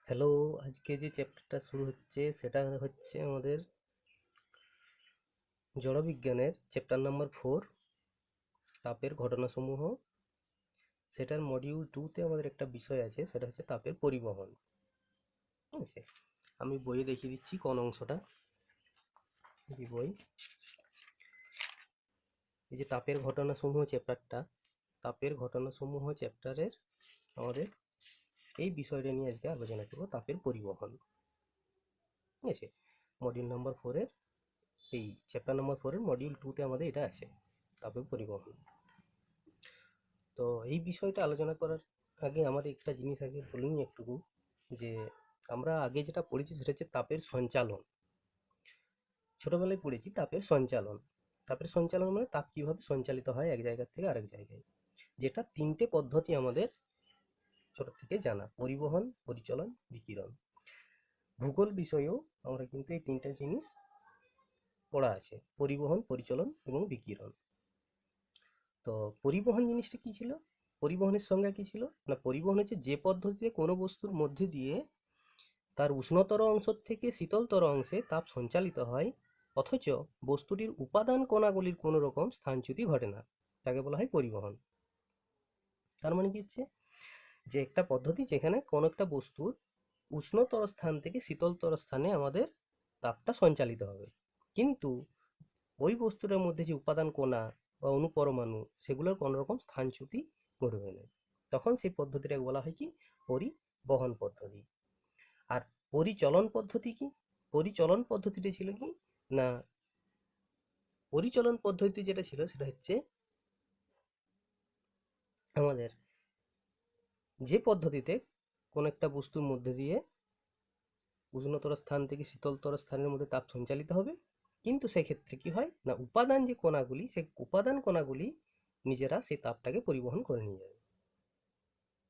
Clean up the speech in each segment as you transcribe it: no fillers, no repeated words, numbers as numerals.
Hello, আজকে যে চ্যাপ্টারটা শুরু হচ্ছে সেটা হচ্ছে আমাদের জড়বিজ্ঞানের চ্যাপ্টার নাম্বার 4, তাপের ঘটনাসমূহ। সেটার মডিউল 2তে আমাদের একটা বিষয় আছে, সেটা হচ্ছে তাপের পরিবহন। ঠিক আছে, আমি বইয়ে দেখিয়ে দিচ্ছি কোন অংশটা। এই বই, এই যে তাপের ঘটনাসমূহ চ্যাপ্টারটা, তাপের ঘটনাসমূহ চ্যাপ্টারের আমাদের এই বিষয়টা নিয়ে আজকে আলোচনা করবো, তাপের পরিবহন। ঠিক আছে, মডিউল নাম্বার 4-এর এই চ্যাপ্টার নাম্বার 4-এর মডিউল 2তে আমাদের এটা আছে, তাপের পরিবহন। তো এই বিষয়টা আলোচনা করার আগে আমার একটা জিনিস আগে বলুন একটুকু, যে আমরা আগে যেটা পড়েছি সেটা হচ্ছে তাপের সঞ্চালন। ছোটবেলায় পড়েছি তাপের সঞ্চালন। তাপের সঞ্চালন মানে তাপ কিভাবে সঞ্চালিত হয় এক জায়গা থেকে আরেক জায়গায়, যেটা তিনটে পদ্ধতি আমাদের ছোট থেকে জানা: পরিবহন, পরিচলন, বিকিরণ। ভূগোল বিষয়েও আমরা কিন্তু এই তিনটা জিনিস পড়া আছে: পরিবহন, পরিচলন এবং বিকিরণ। তো পরিবহন জিনিসটা কি ছিল? পরিবহনের সংজ্ঞা কি ছিল না, পরিবহন হচ্ছে যে পদ্ধতিতে কোনো বস্তুর মধ্যে দিয়ে তার উষ্ণতর অংশ থেকে শীতলতর অংশে তাপ সঞ্চালিত হয়, অথচ বস্তুটির উপাদান কণাগুলির কোনো রকম স্থানচ্যুতি ঘটে না, তাকে বলা হয় পরিবহন। তার মানে কি হচ্ছে, যে একটা পদ্ধতি যেখানে কোনো একটা বস্তুর উষ্ণতর স্থান থেকে শীতলতর স্থানে আমাদের তাপটা সঞ্চালিত হবে, কিন্তু ওই বস্তুটার মধ্যে যে উপাদান কণা বা অনুপরমাণু সেগুলোর কোনো রকম স্থানচ্যুতি ঘটবে না, তখন সেই পদ্ধতিটাকে বলা হয় কি, পরিবহন পদ্ধতি। আর পরিচলন পদ্ধতি কি? পরিচলন পদ্ধতিটা ছিল কি না, পরিচলন পদ্ধতি যেটা ছিল সেটা হচ্ছে আমাদের যে পদ্ধতিতে কোন একটা বস্তুর মধ্যে দিয়ে উষ্ণতর স্থান থেকে শীতলতর স্থানের মধ্যে তাপ সঞ্চালিত হবে, কিন্তু সেক্ষেত্রে কি হয় না, উপাদান যে কণাগুলি, সেই উপাদান কণাগুলি নিজেরা সেই তাপটাকে পরিবহন করে নিয়ে যাবে,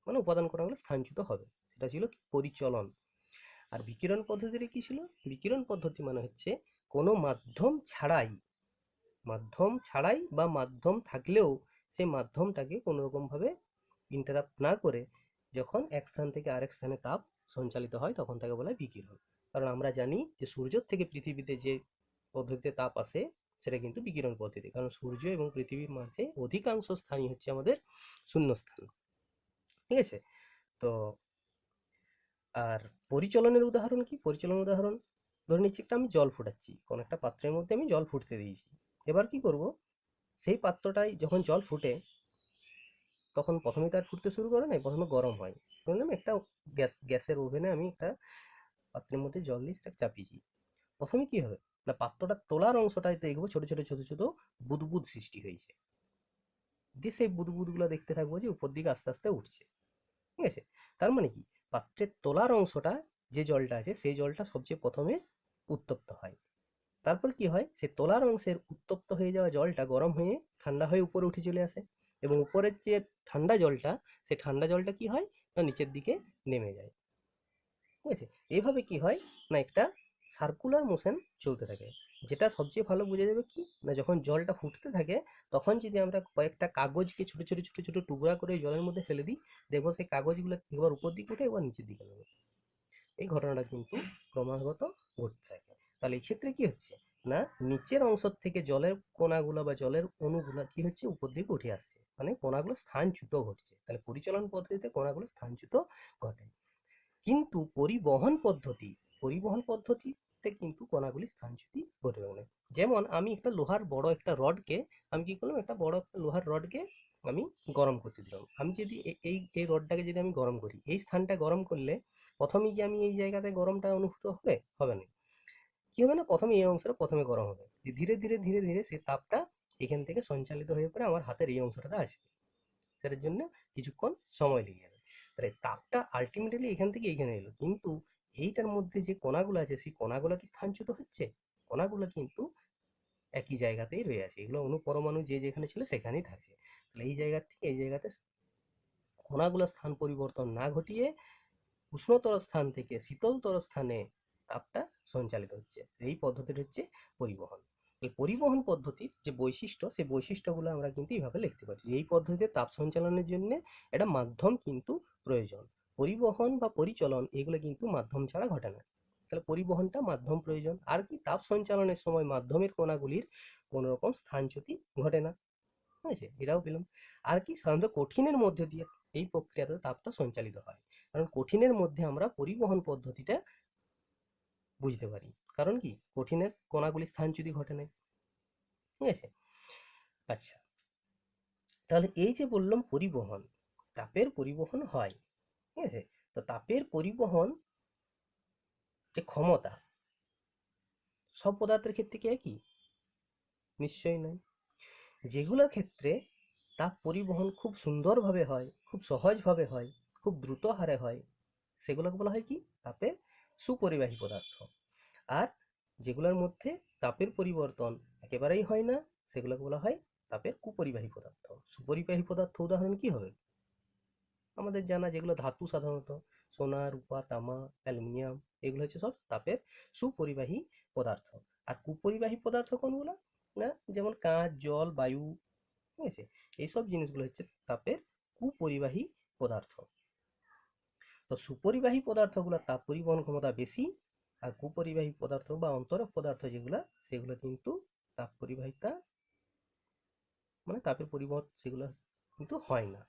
মানে উপাদান কণাগুলো স্থানচ্যুত হবে, সেটা ছিল পরিচলন। আর বিকিরণ পদ্ধতিটা কি ছিল? বিকিরণ পদ্ধতি মানে হচ্ছে কোনো মাধ্যম ছাড়াই বা মাধ্যম থাকলেও সেই মাধ্যমটাকে কোনো রকমভাবে ইন্টারাপ্ট না করে যখন এক স্থান থেকে আরেক স্থানে তাপ সঞ্চালিত হয়, তখন তাকে বলা হয় বিকিরণ। কারণ আমরা জানি যে সূর্য থেকে পৃথিবীতে যে পদ্ধতিতে তাপ আসে সেটা কিন্তু বিকিরণ পদ্ধতি, কারণ সূর্য এবং পৃথিবীর মাঝে অধিকাংশ স্থানই হচ্ছে আমাদের শূন্যস্থান। ঠিক আছে, তো আর পরিচলনের উদাহরণ কি? পরিচলনের উদাহরণ, ধরে নিচ্ছি একটা আমি জল ফুটাচ্ছি, কোন একটা পাত্রের মধ্যে আমি জল ফুটতে দিয়েছি। এবার কি করব, সেই পাত্রটায় যখন জল ফুটে তখন প্রথমে তার ফুটতে শুরু করে না, প্রথমে গরম হয়। বললাম একটা গ্যাসের ওভেনে আমি একটা পাত্রের মধ্যে জল দিয়ে সেটা চাপিয়েছি। প্রথমে কি হবে না, পাত্রটা তোলার অংশটায় দেখবো ছোট ছোট ছোট ছোট বুদবুদ সৃষ্টি হয়েছে, দিয়ে সেই বুদবুদগুলো দেখতে থাকবো যে উপর দিকে আস্তে আস্তে উঠছে। ঠিক আছে, তার মানে কি, পাত্রের তোলার অংশটা যে জলটা আছে সেই জলটা সবচেয়ে প্রথমে উত্তপ্ত হয়। তারপর কি হয়, সে তোলার অংশের উত্তপ্ত হয়ে যাওয়া জলটা গরম হয়ে ঠান্ডা হয়ে উপরে উঠে চলে আসে, এবং উপরের যে ঠান্ডা জলটা, সে ঠান্ডা জলটা কি হয় না নিচের দিকে নেমে যায়। ঠিক আছে, এইভাবে কি হয় না, একটা সার্কুলার মোশন চলতে থাকে। যেটা সবচেয়ে ভালো বোঝা যাবে কি না, যখন জলটা ফুটতে থাকে তখন যদি আমরা কয়েকটা কাগজকে ছোট ছোট ছোট ছোট টুকরা করে জলের মধ্যে ফেলে দিই, দেখবো সেই কাগজগুলো একবার উপর দিকে উঠে একবার নিচের দিকে নামে। এই ঘটনাটা কিন্তু ক্রমাগত ঘটতে থাকে। তাহলে এই ক্ষেত্রে কি হচ্ছে না, নিচের অংশ থেকে জলের কণাগুলো বা জলের অণুগুলো কি হচ্ছে, উপর দিকে উঠে আসছে, মানে কণাগুলো স্থানচ্যুত ঘটছে। তাহলে পরিচালন পদ্ধতিতে কণাগুলো স্থানচ্যুত ঘটে, কিন্তু পরিবহন পদ্ধতিতে কিন্তু কণাগুলি স্থানচ্যুতি ঘটবে না। যেমন আমি একটা লোহার বড় একটা রডকে, আমি কি করলাম, একটা বড় একটা লোহার রডকে আমি গরম করতে দিলাম। আমি যদি এই রডটাকে যদি আমি গরম করি, এই স্থানটা গরম করলে প্রথমে কি আমি এই জায়গাতে গরমটা অনুভূত হবে? হবে না। কি হবে না, প্রথমে এই অংশটা প্রথমে গরম হবে, ধীরে ধীরে ধীরে ধীরে সেই তাপটা এখান থেকে সঞ্চালিত হয়ে পড়ে আমার হাতের এই অংশটাতে আসবে, সেটার জন্য কিছুক্ষণ সময় লেগে যাবে। তাহলে তাপটা আলটিমেটলি এখান থেকে এইখানে এলো, কিন্তু এইটার মধ্যে যে কণাগুলো আছে সেই কণাগুলো কি স্থানচ্যুত হচ্ছে? কণাগুলো কিন্তু একই জায়গাতেই রয়ে আছে, এগুলো অনুপরমাণু যে যেখানে ছিল সেখানেই থাকছে। তাহলে এই জায়গা থেকে এই জায়গাতে কণাগুলো স্থান পরিবর্তন না ঘটিয়ে উষ্ণতর স্থান থেকে শীতলতর স্থানে তাপটা সঞ্চালিত হচ্ছে। এই পদ্ধতিটা হচ্ছে পরিবহন। এই পরিবহন পদ্ধতির যে বৈশিষ্ট্য, সেই বৈশিষ্ট্যগুলো আমরা কিন্তু এইভাবে লিখতে পারি। এই পদ্ধতিতে তাপ সঞ্চালনের জন্য একটা মাধ্যম কিন্তু প্রয়োজন। পরিবহন বা পরিচলন এগুলো কিন্তু মাধ্যম ছাড়া ঘটে না। তাহলে পরিবহনটা মাধ্যম প্রয়োজন। আর কি, তাপ সঞ্চালনের সময় মাধ্যমের কণাগুলির কোনো রকম স্থানচ্যুতি ঘটে না। ঠিক আছে, এটাও পেলাম। আর কি, সাধারণত কঠিনের মধ্যে দিয়ে এই প্রক্রিয়াতে তাপটা সঞ্চালিত হয়, কারণ কঠিনের মধ্যে আমরা পরিবহন পদ্ধতিটা বুঝতে পারি। কারণ কি, কঠিনের কণাগুলি স্থানচ্যুতি ঘটে না। ঠিক আছে, আচ্ছা, তাহলে এই যে বললাম পরিবহন, তাপের পরিবহন হয়। ঠিক আছে, তো তাপের পরিবহন যে ক্ষমতা সব পদার্থের ক্ষেত্রে কি একই? নিশ্চয়ই নয়। যেগুলোর ক্ষেত্রে তাপ পরিবহন খুব সুন্দরভাবে হয়, খুব সহজভাবে হয়, খুব দ্রুত হারে হয়, সেগুলোকে বলা হয় কি, তাপের সুপরিবাহী পদার্থ। আর যেগুলোর মধ্যে তাপের পরিবর্তন একেবারেই হয় না, সেগুলোকে বলা হয় তাপের কুপরিবাহী পদার্থ। সুপরিবাহী পদার্থ উদাহরণ কি হবে? আমাদের জানা যেগুলো ধাতু, সাধারণত সোনা, রূপা, তামা, অ্যালুমিনিয়াম, এগুলো হচ্ছে সব তাপের সুপরিবাহী পদার্থ। আর কুপরিবাহী পদার্থ কোনগুলো? না, যেমন কাঁচ, জল, বায়ু। ঠিক আছে, এইসব জিনিসগুলো হচ্ছে তাপের কুপরিবাহী পদার্থ। তো সুপরিবাহী পদার্থগুলো তাপ পরিবহন ক্ষমতা বেশি, আর কুপরিবাহী পদার্থ বা অন্তরক পদার্থ যেগুলো, সেগুলো কিন্তু তাপ পরিবাহিতা মানে তাপের পরিবহন সেগুলো কিন্তু হয় না।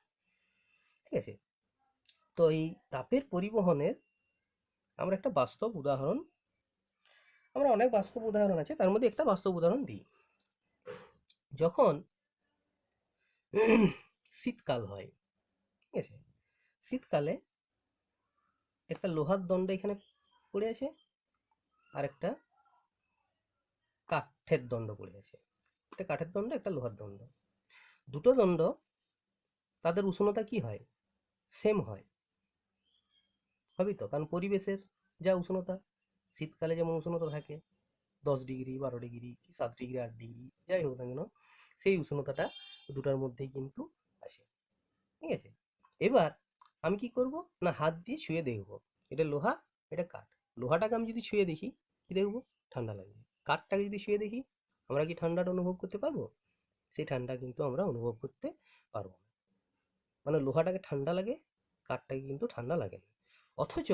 ঠিক আছে, তো এই তাপের পরিবহনের আমরা একটা বাস্তব উদাহরণ, আমরা অনেক বাস্তব উদাহরণ আছে, তার মধ্যে একটা বাস্তব উদাহরণ দিই। যখন শীতকাল হয়, ঠিক আছে, শীতকালে একটা লোহার দণ্ড এখানে পড়ে আছে, আর একটা কাঠের দণ্ড পড়ে আছে। একটা কাঠের দণ্ড, একটা লোহার দণ্ড। দুটো দণ্ড, তাদের উষ্ণতা কি হয়? সেম হয়, হবে তো, কারণ পরিবেশের যা উষ্ণতা, শীতকালে যেমন উষ্ণতা থাকে 10 ডিগ্রি, 12 ডিগ্রি, কি 7 ডিগ্রি, 8 ডিগ্রি, যাই হোক না কেন, সেই উষ্ণতাটা দুটার মধ্যেই কিন্তু আছে। ঠিক আছে, এবার আমি কি করব না, হাত দিয়ে ছুঁয়ে দেখব, এটা লোহা, এটা কাঠ। লোহাটাকে আমি যদি ছুঁয়ে দেখি, কি দেখব? ঠান্ডা লাগবে। কাঠটাকে যদি ছুঁয়ে দেখি, আমরা কি ঠান্ডাটা অনুভব করতে পারবো? সেই ঠান্ডা কিন্তু আমরা অনুভব করতে পারবো না। মানে লোহাটাকে ঠান্ডা লাগে, কাঠটাকে কিন্তু ঠান্ডা লাগে না। অথচ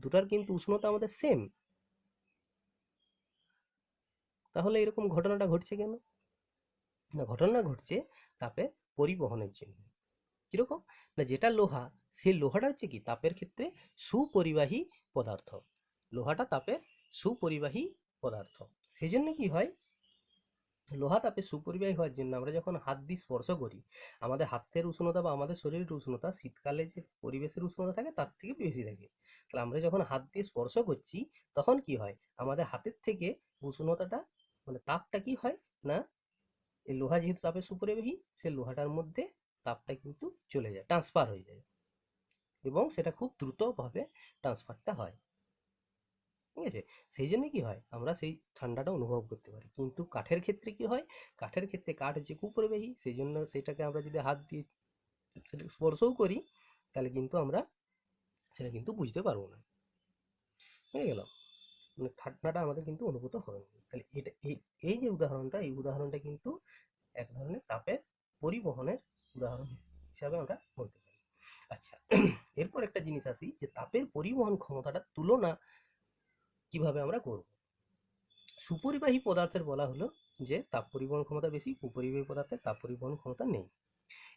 দুটার কিন্তু উষ্ণতা আমাদের সেম। তাহলে এরকম ঘটনাটা ঘটছে কেন? না, ঘটনা ঘটছে তাপের পরিবহনের জন্য। কিরকম? না, যেটা লোহা, সেই লোহাটা হচ্ছে কি, তাপের ক্ষেত্রে সুপরিবাহী পদার্থ। লোহাটা তাপের সুপরিবাহী পদার্থ। সেই জন্য কি হয়, লোহা তাপে সুপরিবাহী হওয়ার জন্য আমরা যখন হাত দিয়ে স্পর্শ করি, আমাদের হাতের উষ্ণতা বা আমাদের শরীরের উষ্ণতা শীতকালে যে পরিবেশের উষ্ণতা থাকে তার থেকে বেশি থাকে। তাহলে আমরা যখন হাত দিয়ে স্পর্শ করছি, তখন কি হয়, আমাদের হাতের থেকে উষ্ণতাটা মানে তাপটা কি হয় না, এই লোহা যেহেতু তাপের সুপরিবাহী, সে লোহাটার মধ্যে তাপটা কিন্তু চলে যায়, ট্রান্সফার হয়ে যায়, এবং সেটা খুব দ্রুতভাবে ট্রান্সফারটা হয়। ঠিক আছে, সেই জন্য কি হয়, আমরা সেই ঠান্ডাটা অনুভব করতে পারি। কিন্তু কাঠের ক্ষেত্রে কি হয়, কাঠের ক্ষেত্রে কাঠ হচ্ছে কুপরিবাহী, সেই জন্য সেটাকে আমরা যদি হাত দিয়ে সেটা স্পর্শও করি, তাহলে কিন্তু আমরা সেটা কিন্তু বুঝতে পারবো না। হয়ে গেল, মানে ঠান্ডাটা আমাদের কিন্তু অনুভূত হবে না। তাহলে এটা এই যে উদাহরণটা, এই উদাহরণটা কিন্তু এক ধরনের তাপের পরিবহনের উদাহরণ হিসাবে আমরা বলতে পারি। আচ্ছা, এরপর একটা জিনিস আসি, যে তাপের পরিবহন ক্ষমতাটা তুলনা কিভাবে আমরা করব। সুপরিবাহী পদার্থের বলা হলো যে তাপ পরিবহন ক্ষমতা বেশি, কুপরিবাহী পদার্থের তাপ পরিবহন ক্ষমতা নেই।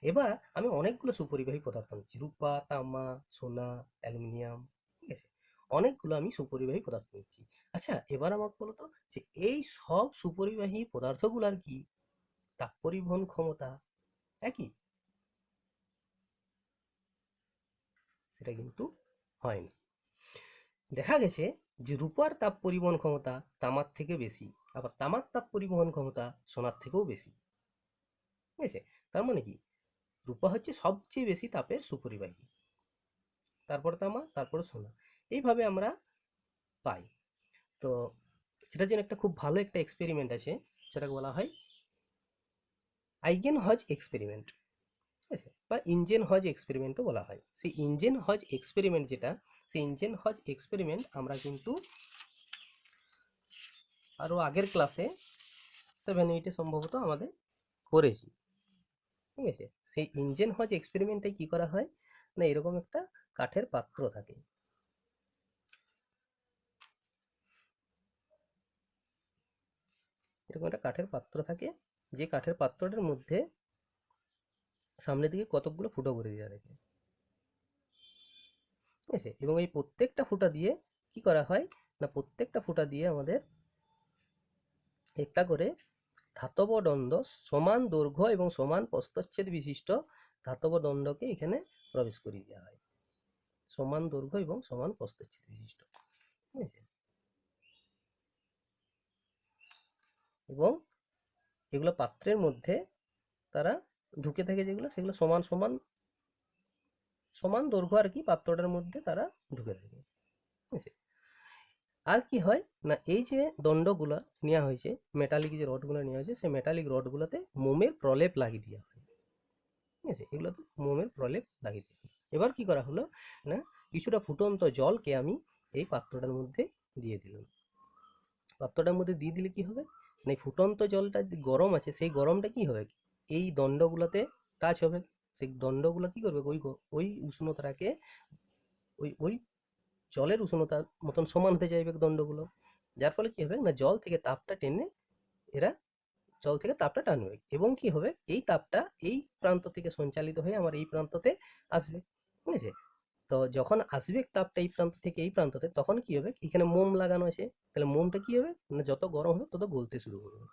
এবার আমি অনেকগুলো সুপরিবাহী পদার্থ নিচ্ছি, রূপা, তামা, সোনা, অ্যালুমিনিয়াম। ঠিক আছে, অনেকগুলো আমি সুপরিবাহী পদার্থ নিচ্ছি। আচ্ছা, এবার আমাকে বলতো যে এই সব সুপরিবাহী পদার্থগুলোর কি তাপ পরিবহন ক্ষমতা একই? সেটা কিন্তু হয় না। দেখা গেছে যে রূপার তাপ পরিবহন ক্ষমতা তামার থেকে বেশি, আবার তামার তাপ পরিবহন ক্ষমতা সোনার থেকেও বেশি। ঠিক আছে, তার মানে কি, রূপা হচ্ছে সবচেয়ে বেশি তাপের সুপরিবাহী, তারপরে তামা, তারপরে সোনা, এইভাবে আমরা পাই। তো সেটার জন্য একটা খুব ভালো একটা এক্সপেরিমেন্ট আছে, সেটাকে বলা হয় আইগেন হজ এক্সপেরিমেন্ট। ঠিক আছে, বা ইঞ্জেন হজ এক্সপেরিমেন্টও বলা হয়। সেই ইঞ্জেন হজ এক্সপেরিমেন্ট যেটা, সেই ইঞ্জেন হজ এক্সপেরিমেন্ট আমরা কিন্তু আরও আগের ক্লাসে 7-8 সম্ভবত আমাদের করেছি। ঠিক আছে, সেই ইঞ্জেন হজ এক্সপেরিমেন্টে কি করা হয় না, এরকম একটা কাঠের পাত্র থাকে। এরকম একটা কাঠের পাত্র থাকে, যে কাঠের পাত্রটার মধ্যে সামনের দিকে কতকগুলো ফুটো করে দেওয়া থাকে, ঠিক আছে। এবং এই প্রত্যেকটা ফুটা দিয়ে কি করা হয় না, প্রত্যেকটা ফুটা দিয়ে আমাদের একটা করে ধাতব দণ্ড, সমান দৈর্ঘ্য এবং সমান প্রস্থচ্ছেদ বিশিষ্ট ধাতব দণ্ডকে এখানে প্রবেশ করিয়ে দেওয়া হয়। সমান দৈর্ঘ্য এবং সমান প্রস্থচ্ছেদ বিশিষ্ট, ঠিক আছে। এবং এগুলো পাত্রের মধ্যে তারা ঢুকে থাকে, যেগুলো সেগুলো সমান সমান সমান দৈর্ঘ্য আর কি, পাত্রটার মধ্যে তারা ঢুকে থাকে, ঠিক আছে। আর কি হয় না, এই যে দণ্ডগুলো নেওয়া হয়েছে, মেটালিক যে রডগুলো নেওয়া হয়েছে, সেই মেটালিক রডগুলোতে মোমের প্রলেপ লাগিয়ে দেওয়া হয়, ঠিক আছে। এগুলোতে মোমের প্রলেপ লাগিয়ে দেওয়া হয়। এবার কি করা হলো না, কিছুটা ফুটন্ত জলকে আমি এই পাত্রটার মধ্যে দিয়ে দিলাম। পাত্রটার মধ্যে দিয়ে দিলে কি হবে না, এই ফুটন্ত জলটা গরম আছে, সেই গরমটা কি হবে, এই দণ্ডগুলোতে টাচ হবে। সেই দণ্ডগুলো কি করবে, ওই উষ্ণতাটাকে ওই ওই জলের উষ্ণতার মতন সমান হতে চাইবে দণ্ডগুলো, যার ফলে কি হবে না, জল থেকে তাপটা টেনে এরা জল থেকে তাপটা টানবে, এবং কি হবে, এই তাপটা এই প্রান্ত থেকে সঞ্চালিত হয়ে আমার এই প্রান্ততে আসবে, ঠিক আছে। তো যখন আসবে তাপটা এই প্রান্ত থেকে এই প্রান্ততে, তখন কি হবে, এখানে মোম লাগানো আছে, তাহলে মোমটা কি হবে না, যত গরম হবে তত গলতে শুরু করবে।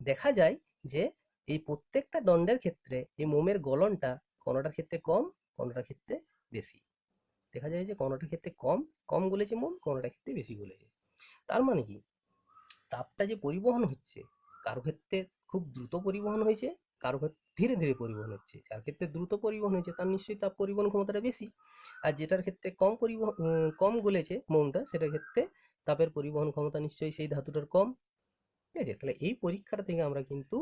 দেখা যায় যে এই প্রত্যেকটা দণ্ডের ক্ষেত্রে এই মোমের গলনটা কোনোটার ক্ষেত্রে কম, কোনোটার ক্ষেত্রে বেশি। দেখা যায় যে কোনোটার ক্ষেত্রে কম কম গলেছে মোম, কোনোটার ক্ষেত্রে বেশি গলেছে। তার মানে কি, তাপটা যে পরিবহন হচ্ছে, কারো ক্ষেত্রে খুব দ্রুত পরিবহন হয়েছে, কারো ক্ষেত্রে ধীরে ধীরে পরিবহন হচ্ছে। যার ক্ষেত্রে দ্রুত পরিবহন হয়েছে তার নিশ্চয়ই তাপ পরিবহন ক্ষমতাটা বেশি, আর যেটার ক্ষেত্রে কম গলেছে মোমটা, সেটার ক্ষেত্রে তাপের পরিবহন ক্ষমতা নিশ্চয়ই সেই ধাতুটার কম, ঠিক আছে। তাহলে এই পরীক্ষাটা থেকে আমরা কিন্তু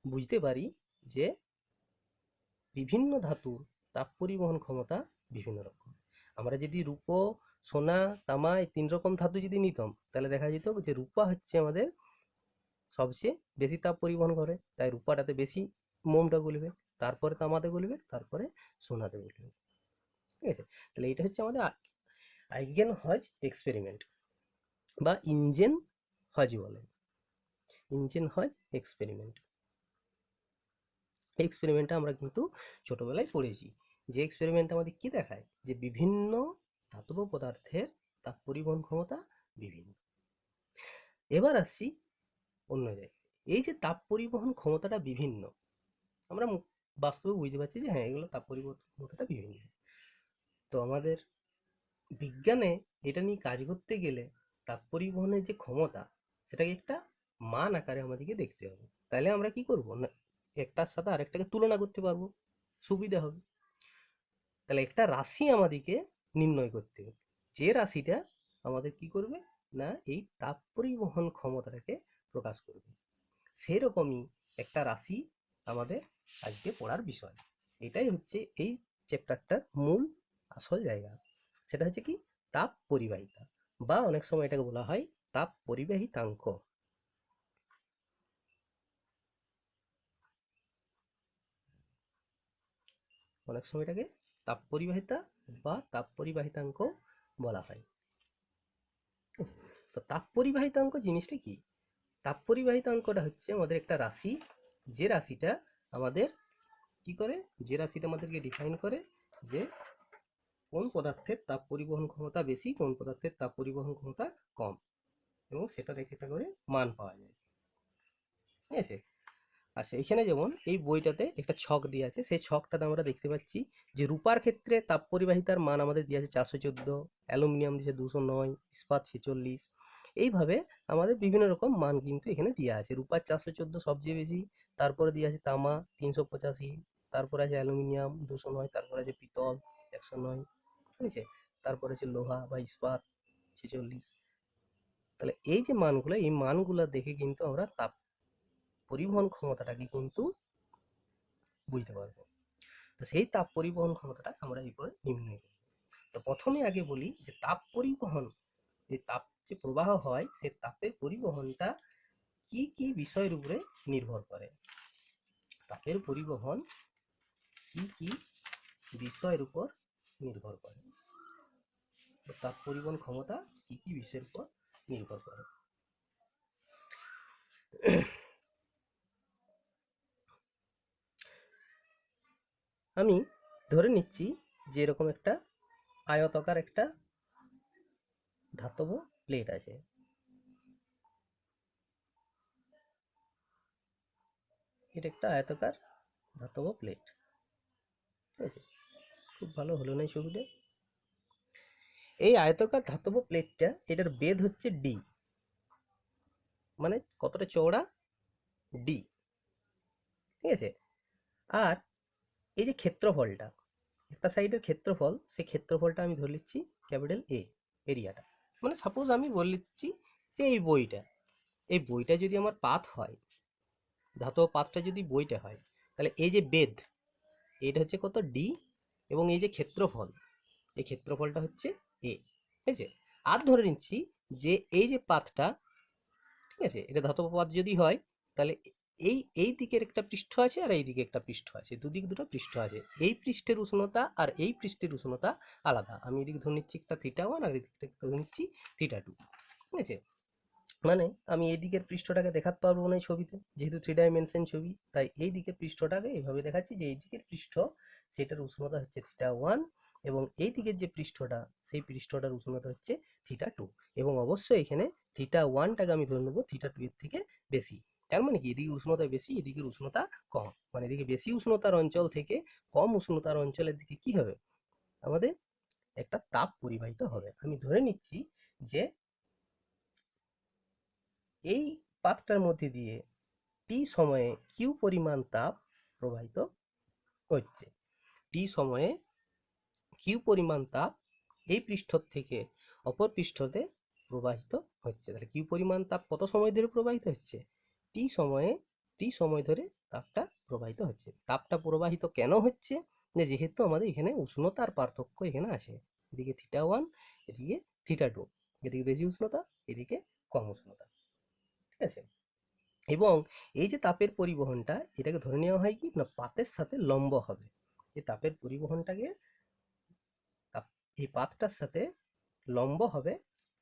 বুঝতে পারি যে বিভিন্ন ধাতুর তাপ পরিবহন ক্ষমতা বিভিন্ন রকম। আমরা যদি রূপো, সোনা, তামা এই 3 রকম ধাতু যদি নিতাম, তাহলে দেখা যেত যে রূপা হচ্ছে আমাদের সবচেয়ে বেশি তাপ পরিবহন করে, তাই রূপাটাতে বেশি মোমটা গলবে, তারপরে তামাতে গলবে, তারপরে সোনাতে গলবে, ঠিক আছে। তাহলে এটা হচ্ছে আমাদের আইগেন হজ এক্সপেরিমেন্ট বা ইঞ্জেন হজ বলে, ইঞ্জেন হজ এক্সপেরিমেন্ট। এই এক্সপেরিমেন্টটা আমরা কিন্তু ছোটবেলায় পড়েছি, যে এক্সপেরিমেন্ট আমাদের কি দেখায় যে বিভিন্ন ধাতব পদার্থের তাপ পরিবহন ক্ষমতা বিভিন্ন। এবার আসছি অন্য জায়গায়, এই যে তাপ পরিবহন ক্ষমতাটা বিভিন্ন, আমরা বাস্তবে বুঝতে পারছি যে হ্যাঁ, এগুলো তাপ পরিবহন ক্ষমতাটা বিভিন্ন। তো আমাদের বিজ্ঞানে এটা নিয়ে কাজ করতে গেলে তাপ পরিবহনের যে ক্ষমতা, সেটাকে একটা মান আকারে আমাদেরকে দেখতে হবে, তাহলে আমরা কি করব না, একটার সাথে আরেকটাকে তুলনা করতে পারবো, সুবিধা হবে। তাহলে একটা রাশি আমাদেরকে নির্ণয় করতে হবে, যে রাশিটা আমাদের কি করবে না, এই তাপ পরিবহন ক্ষমতাটাকে প্রকাশ করবে। সেরকমই একটা রাশি আমাদের আজকে পড়ার বিষয়। এটাই হচ্ছে এই চ্যাপ্টারটার মূল আসল জায়গা। সেটা হচ্ছে কি, তাপ পরিবাহিতা, বা অনেক সময় এটাকে বলা হয় তাপ পরিবাহিতাঙ্ক। অনেক সময় এটাকে তাপ পরিবাহিতা বা তাপ পরিবাহিতাঙ্ক বলা হয়। তো তাপ পরিবাহিতাঙ্ক জিনিসটা কি, তাপ পরিবাহিতাঙ্কটা হচ্ছে আমাদের একটা রাশি, যে রাশিটা আমাদের কি করে, যে রাশিটা আমাদেরকে ডিফাইন করে যে কোন পদার্থের তাপ পরিবহন ক্ষমতা বেশি, কোন পদার্থের তাপ পরিবহন ক্ষমতা কম, এবং সেটা রেখে একটা করে মান পাওয়া যায়, ঠিক আছে। আচ্ছা, এখানে যেমন এই বইটাতে একটা ছক দিয়ে আছে, সেই ছকটাতে আমরা দেখতে পাচ্ছি যে রূপার ক্ষেত্রে তাপ পরিবাহিতার মান আমাদের দিয়ে আছে 414, অ্যালুমিনিয়াম দিয়েছে 209, ইস্পাত 46। এইভাবে আমাদের বিভিন্ন রকম মান কিন্তু এখানে দেওয়া আছে। রূপার 414 সবচেয়ে বেশি, তারপরে দিয়ে আছে তামা 385, তারপরে আছে অ্যালুমিনিয়াম 209, তারপরে আছে পিতল 109, ঠিক আছে। তারপরে আছে লোহা বা ইস্পাত 46। তাহলে এই যে মানগুলো, এই মানগুলো দেখে কিন্তু আমরা তাপ পরিবহন ক্ষমতাটাকে কিন্তু বুঝতে পারবো। তো সেই তাপ পরিবহন ক্ষমতাটা আমরা এরপরে নির্ণয় করব। তো প্রথমে আগে বলি যে তাপ পরিবহন, যে তাপ যে প্রবাহ হয়, সে তাপের পরিবহনটা কি কি বিষয়ের উপরে নির্ভর করে। তাপের পরিবহন কি কি বিষয়ের উপর নির্ভর করে। তাপ পরিবহন ক্ষমতা কি কি বিষয়ের উপর নির্ভর করে। আমি ধরে নিচ্ছি যে এরকম একটা আয়তাকার একটা ধাতব প্লেট আছে। এটা একটা আয়তাকার ধাতব প্লেট, ঠিক আছে? খুব ভালো হলো না এই ছবিটা। এই আয়তাকার ধাতব প্লেটটা, এটার বেধ হচ্ছে ডি, মানে কতটা চওড়া, ডি, ঠিক আছে? আর এই যে ক্ষেত্রফলটা, একটা সাইডের ক্ষেত্রফল, সেই ক্ষেত্রফলটা আমি ধরে নিচ্ছি ক্যাপিটাল এ, এরিয়াটা। মানে সাপোজ আমি বলে নিচ্ছি যে এই বইটা যদি আমার পাত হয়, ধাতব পাতটা যদি বইটা হয়, তাহলে এই যে বেধ, এটা হচ্ছে কত, ডি, এবং এই যে ক্ষেত্রফল, এই ক্ষেত্রফলটা হচ্ছে এ, ঠিক আছে? আর ধরে নিচ্ছি যে এই যে পাতটা, ঠিক আছে, এটা ধাতব পাত যদি হয়, তাহলে এই দিকের একটা পৃষ্ঠ আছে আর এই দিকে একটা পৃষ্ঠ আছে, দুদিক দুটো পৃষ্ঠ আছে। এই পৃষ্ঠের উষ্ণতা আর এই পৃষ্ঠের উষ্ণতা আলাদা। আমি এদিকে ধরে নিচ্ছি একটা θ1 আর এদিকে ধরে নিচ্ছি θ2, ঠিক আছে? মানে আমি এই দিকের পৃষ্ঠটাকে দেখাতে পারবো না এই ছবিতে, যেহেতু 3 ডাইমেনশন ছবি, তাই এই দিকের পৃষ্ঠটাকে এইভাবে দেখাচ্ছি যে এই দিকের পৃষ্ঠ, সেটার উষ্ণতা হচ্ছে θ1, এবং এই দিকের যে পৃষ্ঠটা, সেই পৃষ্ঠটার উষ্ণতা হচ্ছে θ2। এবং অবশ্যই এখানে θ1টাকে আমি ধরে নেবো θ2 এর থেকে বেশি। তার মানে কি, এদিকে উষ্ণতা বেশি, এদিকের উষ্ণতা কম। মানে এদিকে বেশি উষ্ণতার অঞ্চল থেকে কম উষ্ণতার অঞ্চলের দিকে কি হবে, আমাদের একটা তাপ পরিবাহিত হবে। আমি ধরে নিচ্ছি যে এই পাথটার মধ্যে দিয়ে টি সময়ে কিউ পরিমাণ তাপ প্রবাহিত হচ্ছে। টি সময়ে কিউ পরিমাণ তাপ এই পৃষ্ঠ থেকে অপর পৃষ্ঠতে প্রবাহিত হচ্ছে। তাহলে কিউ পরিমাণ তাপ কত সময় ধরে প্রবাহিত হচ্ছে, টি সময় ধরে তাপটা প্রবাহিত হচ্ছে। তাপটা প্রবাহিত কেন হচ্ছে, যে যেহেতু আমাদের এখানে উষ্ণতার পার্থক্য এখানে আছে, এদিকে θ1, এদিকে θ2, এদিকে বেশি উষ্ণতা, এদিকে কম উষ্ণতা, ঠিক আছে? এবং এই যে তাপের পরিবহনটা, এটাকে ধরে নেওয়া হয় কি না, পাতের সাথে লম্ব হবে। এই তাপের পরিবহনটাকে এই পাতটার সাথে লম্ব হবে,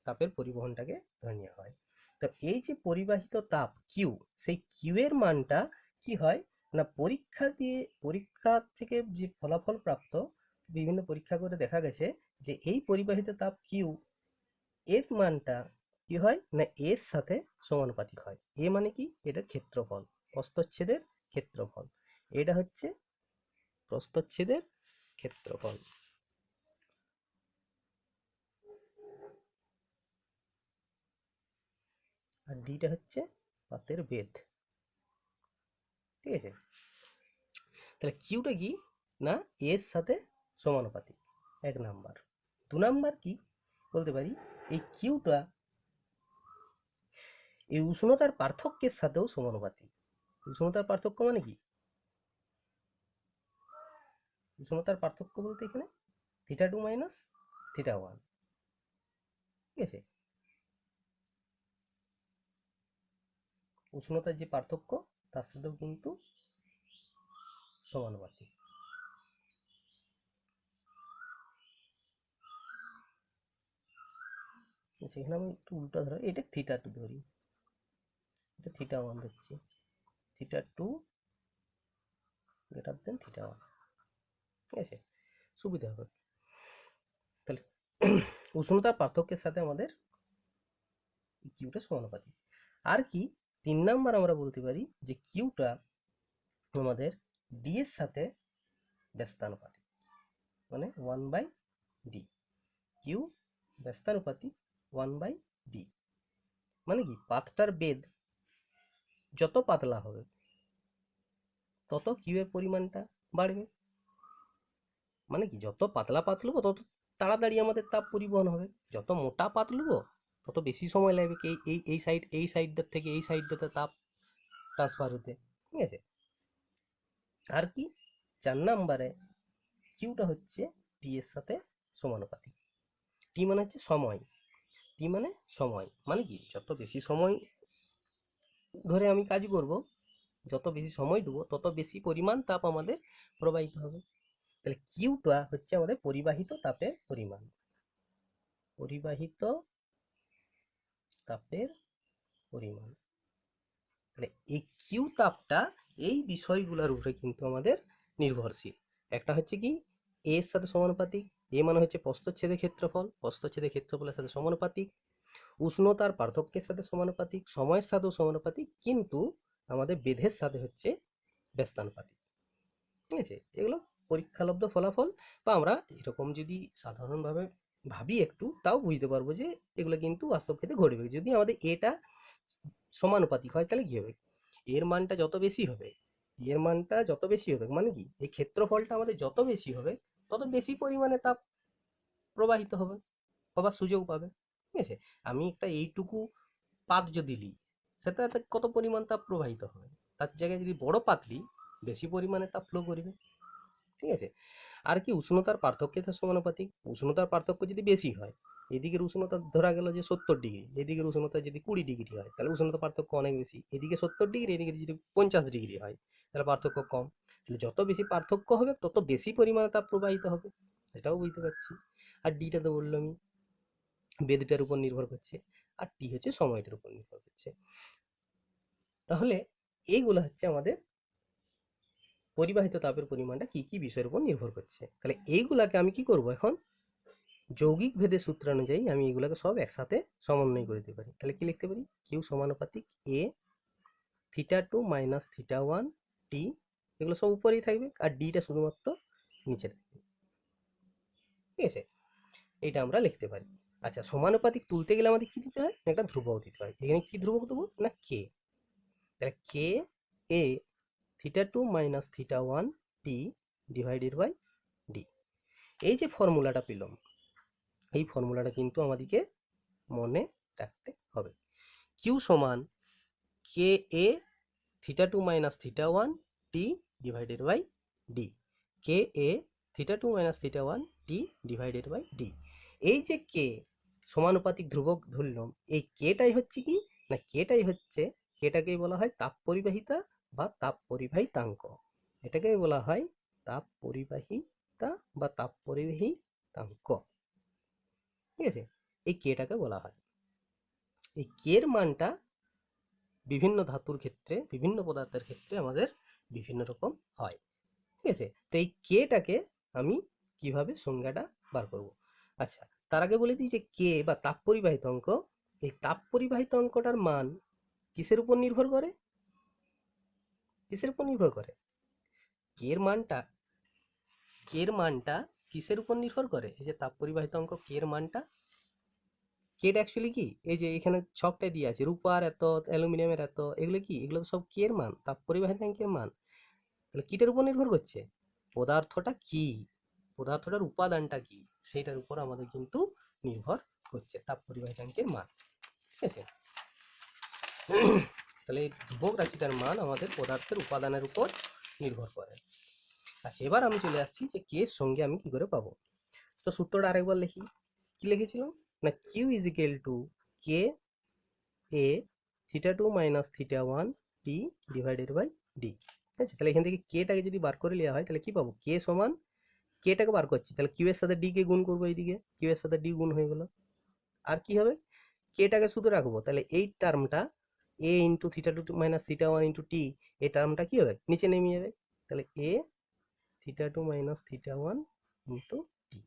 তাপের পরিবহনটাকে ধরে নেওয়া হয়। তো এই যে পরিবাহিত তাপ কিউ, সেই কিউ এর মানটা কি হয় না, পরীক্ষা থেকে যে ফলাফল প্রাপ্ত, বিভিন্ন পরীক্ষা করে দেখা গেছে যে এই পরিবাহিত তাপ কিউ এর মানটা কি হয় না, এর সাথে সমানুপাতিক হয়। এ মানে কি, এটা ক্ষেত্রফল, প্রস্থচ্ছেদের ক্ষেত্রফল। এটা হচ্ছে প্রস্থচ্ছেদের ক্ষেত্রফল, আর ডিটা হচ্ছে পাতের বেধ, ঠিক আছে? তাহলে কিউটা কি না, এর সাথে সমানুপাতিক, 1 নাম্বার। 2 নাম্বার কি বলতে পারি, এই কিউটা এই উষ্ণতার পার্থক্যের সাথেও সমানুপাতিক। উষ্ণতার পার্থক্য মানে কি, উষ্ণতার পার্থক্য বলতে এখানে θ2 মাইনাস θ1, ঠিক আছে? উষ্ণতার যে পার্থক্য, তার সাথেও কিন্তু সমানুপাতিক। সেখানে আমি একটু উল্টা ধরো, এটা θ2 ধরি, এটা θ1 ধরছি, θ2 গ্রেটার দেন θ1, ঠিক আছে? সুবিধা হবে। তাহলে উষ্ণতার পার্থক্যের সাথে আমাদের কিউটা সমানুপাতিক। আর কি 3 নাম্বার আমরা বলতে পারি যে কিউটা আমাদের ডি এর সাথে ব্যস্তানুপাতিক, মানে 1/d। কিউ ব্যস্তানুপাতিক 1/d, মানে কি পাতটার বেধ যত পাতলা হবে তত কিউ এর পরিমাণটা বাড়বে। মানে কি, যত পাতলা পাত নেবো তত তাড়াতাড়ি আমাদের তাপ পরিবহন হবে, যত মোটা পাত নেবো তত বেশি সময় লাগবে কি এই সাইডটার থেকে এই সাইডটাতে তাপ ট্রান্সফার হতে, ঠিক আছে? আর কি 4 নাম্বারে কিউটা হচ্ছে টি এর সাথে সমানুপাতিক। টি মানে হচ্ছে সময়, টি মানে সময়, মানে কি যত বেশি সময় ধরে আমি কাজ করব, যত বেশি সময় দেবো তত বেশি পরিমাণ তাপ আমাদের প্রবাহিত হবে। তাহলে কিউটা হচ্ছে আমাদের পরিবাহিত তাপের পরিমাণ। পরিবাহিত তাপের পরিমাণ। তাহলে এই কিউ তাপটা এই বিষয়গুলোর উপরে কিন্তু আমাদের নির্ভরশীল। একটা হচ্ছে কি এ এর সাথে সমানুপাতিক, এ মানে হচ্ছে প্রস্থচ্ছেদের ক্ষেত্রফল, প্রস্থচ্ছেদের ক্ষেত্রফলের সাথে সমানুপাতিক, উষ্ণতার পার্থক্যের সাথে সমানুপাতিক, সময়ের সাথেও সমানুপাতিক, কিন্তু আমাদের বেধের সাথে হচ্ছে ব্যস্তানুপাতিক। ঠিক আছে, এগুলো পরীক্ষালব্ধ ফলাফল, বা আমরা এরকম যদি সাধারণভাবে ভাবি একটু, তাও বুঝতে পারবো যে এগুলো কিন্তু বাস্তব ক্ষেত্রে ঘটবে। যদি আমাদের এটা সমানুপাতিক হয় তাহলে কি হবে, এর মানটা যত বেশি হবে, এর মানটা যত বেশি হবে মানে কি এই ক্ষেত্রফলটা আমাদের যত বেশি হবে তত বেশি পরিমাণে তাপ প্রবাহিত হবে, হবার সুযোগ পাবে। ঠিক আছে, আমি একটা এইটুকু পাত যদি নিই, সেটাতে কত পরিমাণ তাপ প্রবাহিত হবে, তার জায়গায় যদি বড় পাত নিই বেশি পরিমাণে তাপ ফ্লো করবে। ঠিক আছে, আর কি উষ্ণতার পার্থক্যের সমানুপাতিক, উষ্ণতার পার্থক্য যদি বেশি হয়, এদিকের উষ্ণতা ধরা গেল যে 70 ডিগ্রি, এদিকের উষ্ণতা যদি 20 ডিগ্রি হয় তাহলে উষ্ণতা পার্থক্য অনেক বেশি, এদিকে 70 ডিগ্রি, এদিকে যদি 50 ডিগ্রি হয় তাহলে পার্থক্য কম। তাহলে যত বেশি পার্থক্য হবে তত বেশি পরিমাণে তাপ প্রবাহিত হবে, এটাও বুঝতে পারছি। আর ডিটা তো বললাম বেধটার উপর নির্ভর করছে, আর টি হচ্ছে সময়টার উপর নির্ভর করছে। তাহলে এইগুলো হচ্ছে আমাদের পরিবাহিত তাপের পরিমাণটা কি কি বিষয়ের উপর নির্ভর করছে। তাহলে এইগুলাকে আমি কি করব, এখন যৌগিক ভেদের সূত্রানুযায়ী আমি এগুলোকে সব একসাথে সমন্বয় করে দিতে পারি। তাহলে কি লিখতে পারি, কিউ সমানুপাতিক A theta two minus theta one T, এগুলো সব উপরেই থাকবে, আর ডিটা শুধুমাত্র নিচে থাকবে। ঠিক আছে, এইটা আমরা লিখতে পারি। আচ্ছা, সমানুপাতিক তুলতে গেলে আমাদের কি দিতে হয়, একটা ধ্রুবক দিতে হয়। এখানে কি ধ্রুবক দেবো না, কে। তাহলে K A theta two minus theta one T divided by D. এই যে ফর্মুলাটা পেলাম, এই ফর্মুলাটা কিন্তু আমাদেরকে মনে রাখতে হবে। কিউ সমান K A theta two minus theta one T divided by D, K A theta two minus theta one T divided by D. এই যে কে সমানুপাতিক ধ্রুবক ধরলাম, এই কেটাই হচ্ছে কি না, কেটাই হচ্ছে, কেটাকেই বলা হয় তাপ পরিবাহিতা বা তাপ পরিবাহিতাঙ্ক, এটাকেই বলা হয় তাপ পরিবাহিতা বা তাপ পরিবাহিতাঙ্ক। ঠিক আছে, এই কেটাকে বলা হয়। এই কের মানটা বিভিন্ন ধাতুর ক্ষেত্রে, বিভিন্ন পদার্থের ক্ষেত্রে আমাদের বিভিন্ন রকম হয়। ঠিক আছে, তো এই কেটাকে আমি কিভাবে সংজ্ঞাটা বার করব। আচ্ছা, তার আগে বলে দিই যে কে বা তাপ পরিবাহিত অঙ্ক, এই তাপ পরিবাহিত অঙ্কটার মান কিসের উপর নির্ভর করে, কিসের উপর নির্ভর করে, কের মানটা, কের মানটা কিসের উপর নির্ভর করে, এই যে তাপ পরিবাহিত অঙ্ক কের মানটা, কেট অ্যাকচুয়ালি কি, এই যে এখানে ছকটাই দিয়ে আছে রূপার এত, অ্যালুমিনিয়ামের এত, এগুলো কি, এগুলো তো সব কের মান, তাপ পরিবাহিতাঙ্কের মান। তাহলে কিটার উপর নির্ভর করছে, পদার্থটা কি, পদার্থটার উপাদানটা কি, সেটার উপর আমাদের কিন্তু নির্ভর করছে তাপ পরিবাহিতাঙ্কের মান। ঠিক আছে, তাহলে এই ধ্রুবক রাশিটার মান আমাদের পদার্থের উপাদানের উপর নির্ভর করে। আচ্ছা, এবার আমি চলে আসছি যে কে এর সঙ্গে আমি কি করে পাবো। তো সূত্রটা আরেকবার লিখি, কি লিখেছিলাম না, Q is equal to K A theta two minus theta one T divided by D. ঠিক আছে, তাহলে এখান থেকে কেটাকে যদি বার করে নেওয়া হয় তাহলে কি পাবো, কে সমান, কেটাকে বার করছি তাহলে কিউ এর সাথে ডি কে গুণ করবো, এইদিকে কিউ এর সাথে ডি গুণ হয়ে গেল। আর কি হবে, কেটাকে শুধু রাখবো, তাহলে এই টার্মটা A into theta two minus theta one into T, এই টার্মটা কি হবে, নিচে নেমে যাবে। তাহলে A theta two minus theta one into T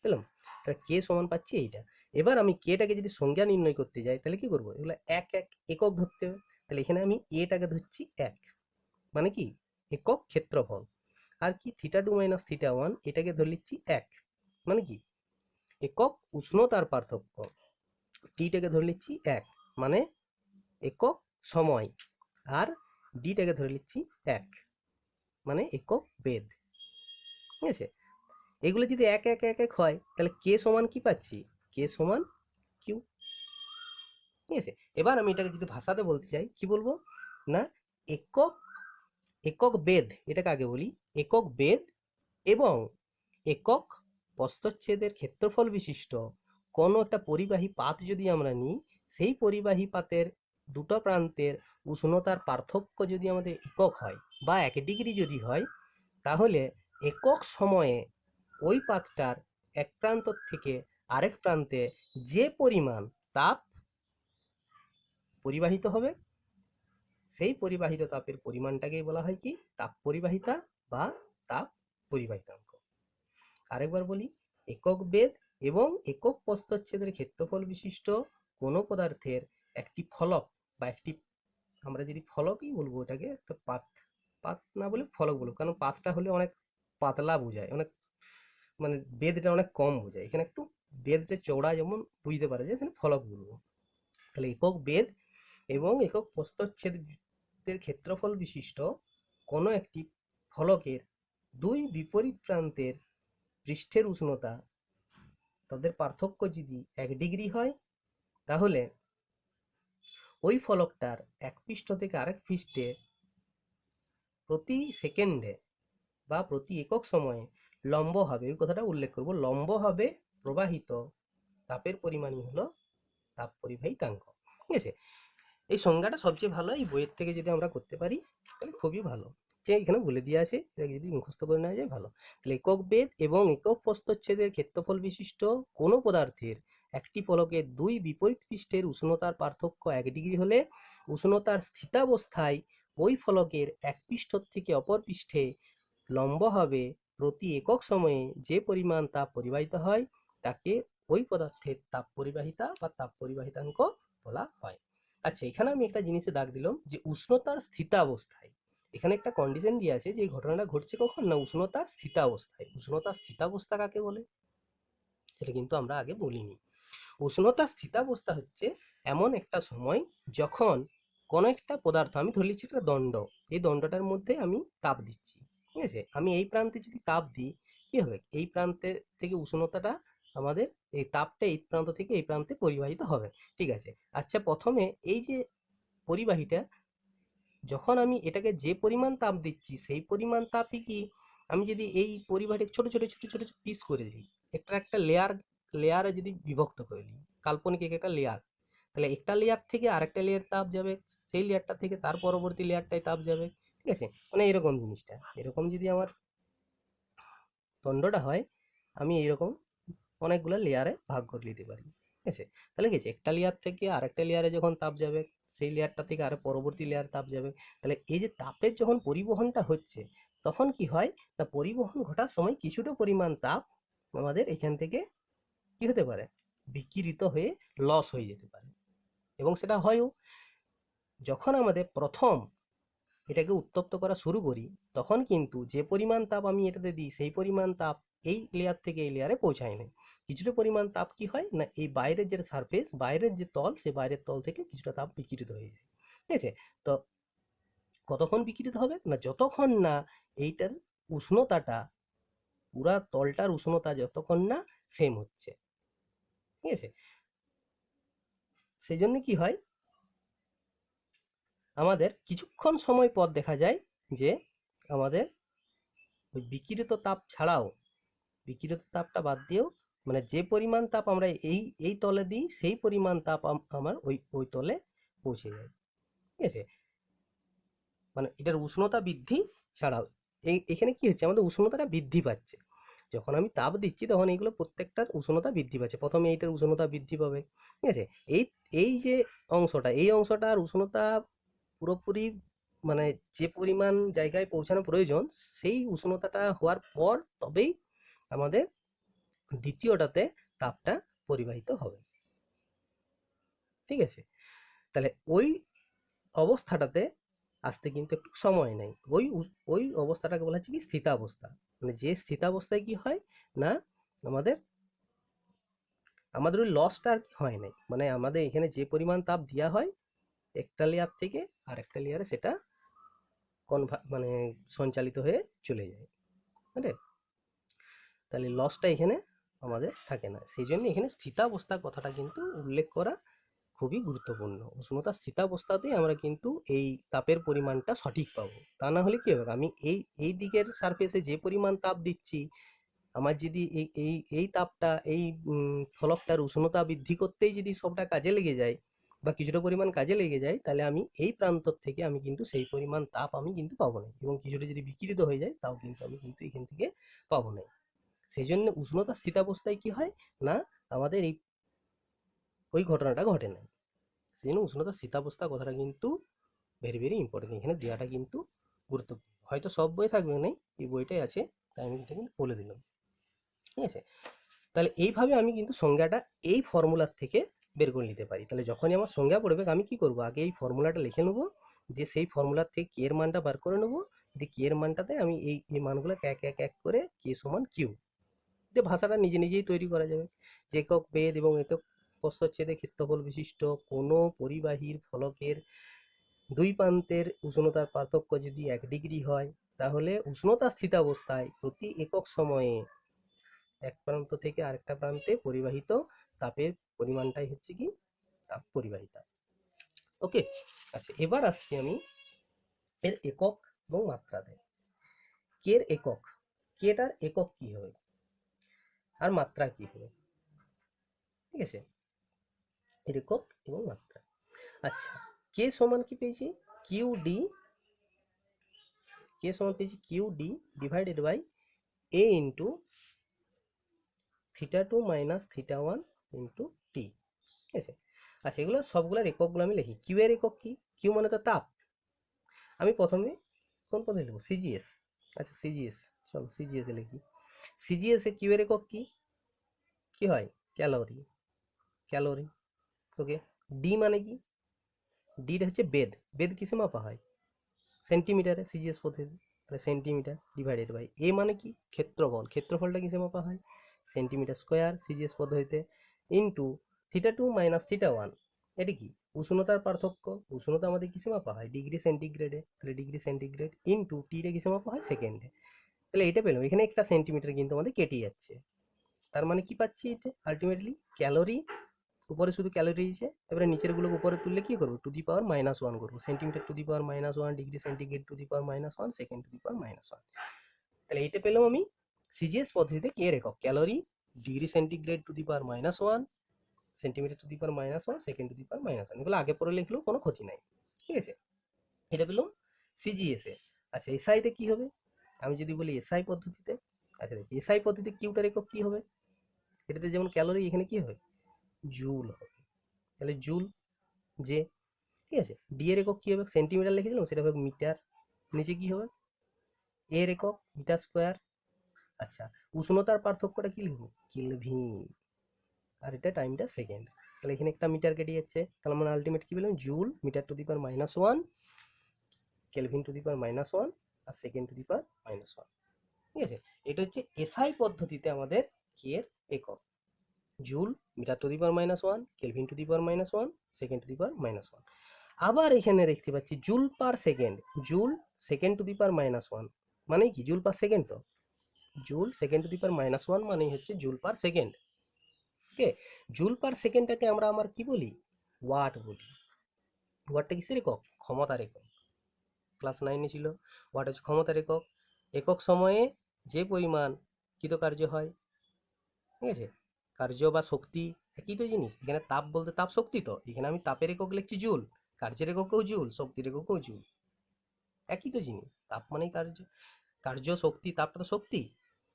পেলাম। তাহলে কে সমান পাচ্ছি এইটা। এবার আমি কেটাকে যদি সংজ্ঞা নির্ণয় করতে যাই তাহলে কি করবো, এগুলো এক এক একক ধরতে হবে। তাহলে এখানে আমি এটাকে ধরছি এক, মানে কি একক ক্ষেত্রফল। আর কি theta two minus theta one এটাকে ধরে নিচ্ছি এক, মানে কি একক উষ্ণতার পার্থক্য। টিটাকে ধরে নিচ্ছি এক, মানে একক সময়। আর ডিটাকে ধরে নিচ্ছি এক, মানে একক বেধ। ঠিক আছে, এগুলো যদি এক এক এক এক হয় তাহলে কে সমান কি পাচ্ছি, কে সমান কিউ। ঠিক আছে, এবার আমি এটাকে যদি ভাষাতে বলতে চাই কি বলবো না, একক, একক বেধ, এটাকে আগে বলি, একক বেধ এবং একক প্রস্থচ্ছেদের ক্ষেত্রফল বিশিষ্ট কোনো একটা পরিবাহী পাত যদি আমরা নিই, সেই পরিবাহী পাতের দুটো প্রান্তের উষ্ণতার পার্থক্য যদি আমাদের একক হয় বা 1 ডিগ্রি যদি হয়, তাহলে একক সময়ে ওই পাতটার এক প্রান্ত থেকে আরেক প্রান্তে যে পরিমাণ তাপ পরিবাহিত হবে, সেই পরিবাহিত তাপের পরিমাণটাকেই বলা হয় কি তাপ পরিবাহিতা বা তাপ পরিবাহিতাঙ্ক। আরেকবার বলি, একক বেধ এবং একক প্রস্থচ্ছেদের ক্ষেত্রফল বিশিষ্ট কোনো পদার্থের একটি ফলক বা একটি, আমরা যদি ফলকই বলবো এটাকে, একটা পাত, পাত না বলে ফলক বলবো, কারণ পাতটা হলে অনেক পাতলা বোঝায়, অনেক মানে বেধটা অনেক কম বোঝায়, এখানে একটু বেধটা চওড়া যেমন বুঝতে পারা যায়, সেখানে ফলক বলবো। তাহলে একক বেধ এবং একক প্রস্থচ্ছেদের ক্ষেত্রফল বিশিষ্ট কোনো একটি ফলকের দুই বিপরীত প্রান্তের পৃষ্ঠের উষ্ণতা, তাদের পার্থক্য যদি 1 ডিগ্রি হয়, তাহলে ওই ফলকটার এক পৃষ্ঠ থেকে আরেক পৃষ্ঠে প্রতি সেকেন্ডে বা প্রতি একক সময়ে লম্বভাবে, ওই কথাটা উল্লেখ করব, লম্বভাবে প্রবাহিত তাপের পরিমাণই হলো তাপ পরিবাহিতাঙ্ক। ঠিক আছে, এই সংজ্ঞাটা সবচেয়ে ভালো, এই বইয়ের থেকে যদি আমরা করতে পারি তাহলে খুবই ভালো। যে এখানে বলে দিয়ে আছে, এটাকে যদি মুখস্থ করে নেওয়া যায় ভালো। তাহলে একক বেধ এবং একক প্রস্থচ্ছেদের ক্ষেত্রফল বিশিষ্ট কোনো পদার্থের একটি ফলকের দুই বিপরীত পৃষ্ঠের উষ্ণতার পার্থক্য 1 ডিগ্রি হলে উষ্ণতার স্থিতাবস্থায় ওই ফলকের এক পৃষ্ঠ থেকে অপর পৃষ্ঠে লম্বভাবে প্রতি একক সময়ে যে পরিমাণ তাপ পরিবাহিত হয় তাকে ওই পদার্থের তাপ পরিবাহিতা বা তাপ পরিবাহিতাঙ্ক বলা হয়। আচ্ছা, এখানে আমি একটা জিনিসে দাগ দিলাম যে উষ্ণতার স্থিতাবস্থায়, এখানে একটা কন্ডিশন দিয়ে আছে যে এই ঘটনাটা ঘটছে কখন না উষ্ণতার স্থিতাবস্থায়। উষ্ণতার স্থিতাবস্থা কাকে বলে সেটা কিন্তু আমরা আগে বলিনি। উষ্ণতার স্থিতাবস্থা হচ্ছে এমন একটা সময় যখন কোনো একটা পদার্থ, আমি ধরে নিচ্ছি একটা দণ্ড, এই দণ্ডটার মধ্যে আমি তাপ দিচ্ছি, ঠিক আছে, আমি এই প্রান্তে যদি তাপ দিই কি হবে, এই প্রান্তের থেকে উষ্ণতাটা আমাদের, এই তাপটা এই প্রান্ত থেকে এই প্রান্তে পরিবাহিত হবে। ঠিক আছে, আচ্ছা, প্রথমে এই যে পরিবাহীটা, যখন আমি এটাকে যে পরিমাণ তাপ দিচ্ছি সেই পরিমাণ তাপই কি, আমি যদি এই পরিবাহীকে ছোট ছোট ছোট ছোট পিস করে দিই, একটা একটা লেয়ারে যদি বিভক্ত করে দিই, কাল্পনিক একটা লেয়ার, তাহলে একটা লেয়ার থেকে আরেকটা লেয়ার তাপ যাবে, সেই লেয়ারটা থেকে তার পরবর্তী লেয়ারটায় তাপ যাবে। ঠিক আছে, মানে এরকম জিনিসটা, এরকম যদি আমার দণ্ডটা হয়, আমি এইরকম অনেকগুলো লেয়ারে ভাগ করে নিতে পারি। ঠিক আছে, তাহলে কি একটা লেয়ার থেকে আরেকটা লেয়ারে যখন তাপ যাবে, সেই লেয়ারটা থেকে আরো পরবর্তী লেয়ার তাপ যাবে, তাহলে এই যে তাপের যখন পরিবহনটা হচ্ছে, তখন কি হয় না, পরিবহন ঘটার সময় কিছুটা পরিমাণ তাপ আমাদের এখান থেকে কি হতে পারে, বিকিরিত হয়ে লস হয়ে যেতে পারে, এবং সেটা হয়ও। যখন আমাদের প্রথম এটাকে উত্তপ্ত করা শুরু করি, তখন কিন্তু যে পরিমাণ তাপ আমি এটাতে দিই সেই পরিমাণ তাপ এই লেয়ার থেকে এই লেয়ারে পৌঁছায় না, কিছুটা পরিমাণ তাপ কি হয় না, এই বাইরের যে সারফেস, বাইরের যে তল, সেই বাইরের তল থেকে কিছুটা তাপ বিকিরিত হয়ে যায়। ঠিক আছে, তো কতক্ষণ বিকিরিত হবে না, যতক্ষণ না এইটার উষ্ণতাটা, পুরা তলটার উষ্ণতা যতক্ষণ না সেম হচ্ছে। ঠিক আছে, সেই জন্য কি হয়, আমাদের কিছুক্ষণ সময় পর দেখা যায় যে আমাদের ওই বিকিরিত তাপ ছাড়াও, বিকিরিত তাপটা বাদ দিয়েও, মানে যে পরিমাণ তাপ আমরা এই এই তলে দিই সেই পরিমাণ তাপ আমার ওই ওই তলে পৌঁছে যায়। ঠিক আছে, মানে এটার উষ্ণতা বৃদ্ধি ছাড়াও এখানে কি হচ্ছে, আমাদের উষ্ণতাটা বৃদ্ধি পাচ্ছে, যখন আমি তাপ দিচ্ছি তখন এইগুলো প্রত্যেকটার উষ্ণতা বৃদ্ধি পাচ্ছে, প্রথমে এইটার উষ্ণতা বৃদ্ধি পাবে। ঠিক আছে, এই এই যে অংশটা, এই অংশটার উষ্ণতা পুরোপুরি, মানে যে পরিমাণ জায়গায় পৌঁছানো প্রয়োজন সেই উষ্ণতাটা হওয়ার পর তবেই আমাদের দ্বিতীয়টাতে তাপটা পরিবাহিত হবে। ঠিক আছে, তাহলে ওই অবস্থাটাতে আসতে কিন্তু একটু সময় নেই, ওই ওই অবস্থাটাকে বলা হচ্ছে কি স্থিতাবস্থা, মানে যে স্থিতাবস্থায় কি হয় না, আমাদের আমাদের ওই লসটা আর কি হয় নাই, মানে আমাদের এখানে যে পরিমাণ তাপ দেওয়া হয় একটা লেয়ার থেকে আর একটা লেয়ারে সেটা মানে সঞ্চালিত হয়ে চলে যায়, বুঝলে, তাহলে লসটা এখানে আমাদের থাকে না, সেই জন্য এখানে স্থিতাবস্থা কথাটা কিন্তু উল্লেখ করা খুবই গুরুত্বপূর্ণ। উষ্ণতা স্থিতাবস্থাতেই আমরা কিন্তু এই তাপের পরিমাণটা সঠিক পাবো, তা না হলে কি হবে, আমি এই এই দিকের সারফেসে যে পরিমাণ তাপ দিচ্ছি, আমার যদি এই এই এই তাপটা এই ফলকটার উষ্ণতা বৃদ্ধি করতেই যদি সবটা কাজে লেগে যায় বা কিছুটা পরিমাণ কাজে লেগে যায়, তাহলে আমি এই প্রান্ত থেকে আমি কিন্তু সেই পরিমাণ তাপ আমি কিন্তু পাবো না, এবং কিছুটা যদি বিকিরিত হয়ে যায় তাও কিন্তু আমি কিন্তু এখান থেকে পাবো না। সেই জন্য উষ্ণতা স্থিতাবস্থায় কি হয় না, আমাদের এই ওই ঘটনাটা ঘটে না। সেই জন্য উষ্ণতা স্থিতাবস্থা কথাটা কিন্তু ভেরি ভেরি ইম্পর্টেন্ট, এখানে দেওয়াটা কিন্তু গুরুত্বপূর্ণ। হয়তো সব বই থাকবে না, এই বইটাই আছে, তাই আমি এটা কিন্তু বলে দিলাম। ঠিক আছে, তাহলে এইভাবে আমি কিন্তু সংজ্ঞাটা এই ফর্মুলার থেকে বের করে নিতে পারি। তাহলে যখনই আমার সংজ্ঞা পড়বে আমি কি করব, আগে এই ফর্মুলাটা লিখে নেবো, যে সেই ফর্মুলার থেকে কে এর মানটা বার করে নেবো, দিয়ে কে এর মানটাতে আমি এই মানগুলো এক এক এক করে কে সমান কিউ দিয়ে ভাষাটা নিজে নিজেই তৈরি করা যাবে। যে একক বেদ এবং একক প্রস্থচ্ছেদে ক্ষেত্রফল বিশিষ্ট কোনো পরিবাহীর ফলকের দুই প্রান্তের উষ্ণতার পার্থক্য যদি 1 ডিগ্রি হয়, তাহলে উষ্ণতা স্থিতাবস্থায় প্রতি একক সময়ে এক প্রান্ত থেকে আরেকটা প্রান্তে পরিবাহিত তাপের পরিমাণটাই হচ্ছে কি তাপ পরিবাহিতা। ওকে, আচ্ছা এবার আসছি আমি এর একক এবং মাত্রাতে। কে এর একক, কেটার একক কি হবে আর মাত্রা কি হবে, ঠিক আছে, এর একক এবং মাত্রা। আচ্ছা কে সমান কি পেয়েছি, কিউ ডি, কে সমান পেয়েছি Q D divided by A into θ2 minus θ1 into T. ঠিক আছে, আচ্ছা এগুলো সবগুলোর এককগুলো আমি লিখি। কিউ এর একক কি, কিউ মানে তো তাপ, আমি প্রথমে কোন পদ্ধতি লিখবো, সিজিএস। আচ্ছা সিজিএস, চলো সিজিএস এ লিখি। সিজিএস এ কিউ এর একক কি, কি হয়, ক্যালোরি, ক্যালোরি। ওকে, ডি মানে কি, ডিটা হচ্ছে বেদ, বেদ কিসে মাপা হয়, সেন্টিমিটারে সিজিএস পদ্ধতি, তাহলে সেন্টিমিটার ডিভাইডেড বাই এ মানে কি ক্ষেত্রফল, ক্ষেত্রফলটা কিসে মাপা হয় সেন্টিমিটার স্কোয়ার সিজিএস পদ্ধতিতে, ইন্টু θ2 মাইনাস θ1, এটা কি উষ্ণতার পার্থক্য, উষ্ণতা আমাদের কিসে মাপা হয় ডিগ্রি সেন্টিগ্রেডে, তাহলে ডিগ্রি সেন্টিগ্রেড ইন্টু টিটা কিসে মাপা হয় সেকেন্ডে। তাহলে এটা পেলাম, এখানে একটা সেন্টিমিটার কিন্তু আমাদের কেটে যাচ্ছে, তার মানে কি পাচ্ছি এটা আলটিমেটলি ক্যালোরি, উপরে শুধু ক্যালোরি দিয়েছে, এবারে নিচের গুলো উপরে তুললে কি করবো টু দি পাওয়ার -1 করবো, centimetre to the power -1, degree centigrade to the power -1, second to the power -1। তাহলে এটা পেলাম আমি সিজিএস পদ্ধতিতে কে এর একক, calorie, degree centigrade to the power -1, centimetre to the power -1, second to the power -1। এগুলো আগে পরে লিখলেও কোনো ক্ষতি নাই। ঠিক আছে, এটা পেলাম সিজিএস এ। আচ্ছা এসআই তে কি হবে, আমি যদি বলি এসআই পদ্ধতিতে, আচ্ছা দেখি এসআই পদ্ধতিতে কিউটার একক কি হবে, এটাতে যেমন ক্যালোরি এখানে কি হবে জুল হবে, তাহলে জুল যে, ঠিক আছে। ডি এর একক কি হবে, সেন্টিমিটার লিখেছিলাম সেটা হবে মিটার, নিচে কি হবে এর একক মিটার স্কোয়ার। আচ্ছা উষ্ণতার পার্থক্যটা কি লিখবো কেলভিন, আর এটা টাইমটা সেকেন্ড, তাহলে এখানে একটা মিটার কেটে যাচ্ছে, তাহলে আমরা আলটিমেট কি পেলাম joule metre to the power -1, kelvin to the power -1, আর সেকেন্ড টু দি পাওয়ার -1। ঠিক আছে, এটা হচ্ছে এসআই পদ্ধতিতে আমাদের কে এর একক, joule metre to the power -1, kelvin to the power -1, second to the power -1। আবার এখানে দেখতে পাচ্ছি joule per second, joule second to the power -1 মানে কি জুল পার সেকেন্ড, তো joule second to the power -1 মানে হচ্ছে joule per second. Okay, joule per সেকেন্ডটাকে আমরা আমার কি বলি ওয়াট বলি, ওয়াটটা কিসের একক ক্ষমতার একক, ক্লাস 9 ছিল ওয়াট হচ্ছে ক্ষমতার একক, একক সময়ে যে পরিমাণ কৃতকার্য হয়, ঠিক আছে, কার্য বা শক্তি একই তো জিনিস, এখানে তাপ বলতে তাপ শক্তি, তো এখানে আমি তাপের একক লিখছি জুল, কার্যের এককেও জুল, শক্তির এককেও জুল, একই তো জিনিস, তাপ মানেই কার্য, কার্য শক্তি, তাপটা তো শক্তি।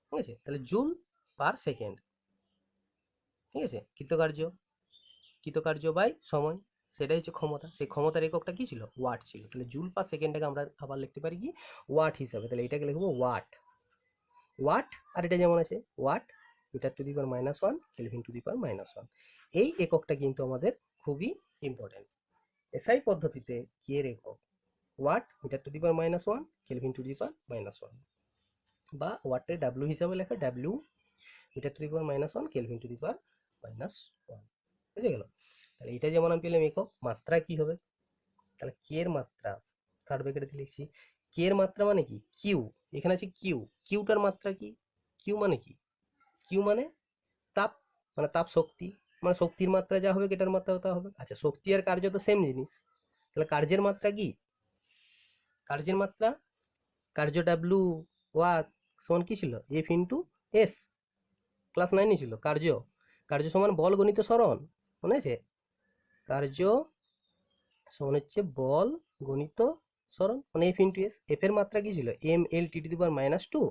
ঠিক আছে, তাহলে জুল পার সেকেন্ড, ঠিক আছে, কৃতকার্য, কৃতকার্য বাই সময়, সেটাই হচ্ছে ক্ষমতা, সেই ক্ষমতার এককটা কি ছিল ওয়াট ছিল, তাহলে জুল পার সেকেন্ডটাকে আমরা আবার লিখতে পারি কি ওয়াট হিসাবে, তাহলে এটাকে লিখবো ওয়াট, ওয়াট, আর এটা যেমন আছে watt metre to the power -1, kelvin to the power -1, এই এককটা কিন্তু আমাদের খুবই ইম্পর্টেন্ট। এসআই পদ্ধতিতে কে এর একক watt metre to the power -1, kelvin to the power -1, বা ওয়াটে ডাব্লিউ হিসাবে লেখা W metre to the power -1, kelvin to the power -1, বুঝে গেল। তাহলে এটা যেমন আমি পেলাম একক, মাত্রা কি হবে, তাহলে কে এর মাত্রা থার্ড ব্র্যাকেটে লিখছি, কে এর মাত্রা মানে কি কিউ, এখানে আছে কিউ, কিউটার মাত্রা কি, কিউ মানে কি, কিউ মানে তাপ, মানে তাপ শক্তি, মানে শক্তির মাত্রা যা হবে এটার মাত্রা তা হবে। আচ্ছা শক্তি আর কার্য তো সেম জিনিস, তাহলে কার্যের মাত্রা কি, কার্যের মাত্রা, কার্য ডাব্লিউ ওয়াট সমান কি ছিল এফ ইন্টু এস, ক্লাস 9 ছিল কার্য, কার্য সমান বল গণিত সরণ, মনে আছে, কার্য সমান হচ্ছে বল গণিত সরণ মানে এফ ইন্টু এস, এফ এর মাত্রা কি ছিল M L T to the power minus two,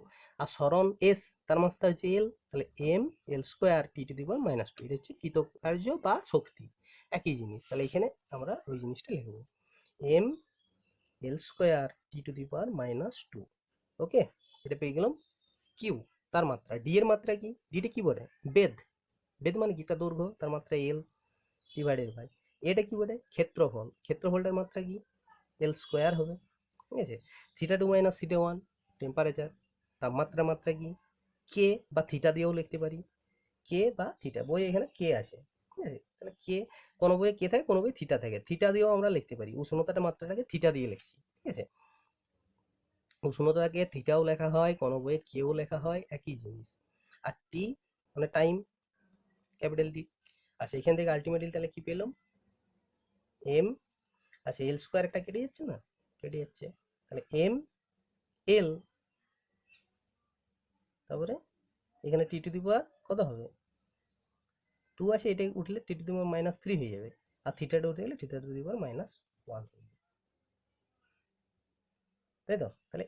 আর সরণ এস তার মাত্রা হচ্ছে এল, তাহলে M L square T to the power minus two, এটা হচ্ছে কৃতকার্য বা শক্তি, একই জিনিস। তাহলে এখানে আমরা ওই জিনিসটা লিখবো M L square T to the power minus two. Okay, এটা পেয়ে গেলাম কিউ তার মাত্রা। ডি এর মাত্রা কি, ডিটা কি বলে বেদ, বেদ মানে কি তার দৈর্ঘ্য, তার মাত্রা এল ডিভাইডেড বাই, এটা কি বলে ক্ষেত্রফল, ক্ষেত্রফলটার মাত্রা কি এল স্কোয়ার হবে, ঠিক আছে। Theta two minus theta one temperature, তাপমাত্রা মাত্রা কি কে বা থিটা দিয়েও লিখতে পারি, কে বা থিটা, বই এখানে কে আছে, ঠিক আছে। তাহলে কে, কোনো বইয়ে কে থাকে কোনো বই থিটা থাকে, থিটা দিয়েও আমরা লিখতে পারি, উষ্ণতাটা মাত্রাটাকে থিটা দিয়ে লিখছি, ঠিক আছে। উষ্ণতাকে থিটাও লেখা হয়, কোনো বইয়ে কেও লেখা হয়, একই জিনিস। আর টি মানে টাইম, ক্যাপিটাল টি। আচ্ছা এখান থেকে আলটিমেটলি তাহলে কি পেলাম এম, আচ্ছা এল স্কোয়ার একটা কেটে যাচ্ছে না, কেটে যাচ্ছে, তাহলে এম এল, তারপরে এখানে টি টু দি পাওয়ার কত হবে টু আছে, এটা উঠলে T to the power minus three হয়ে যাবে, আর থিটাটা উঠে গেলে theta to the power minus one হয়ে যাবে, তাই তো। তাহলে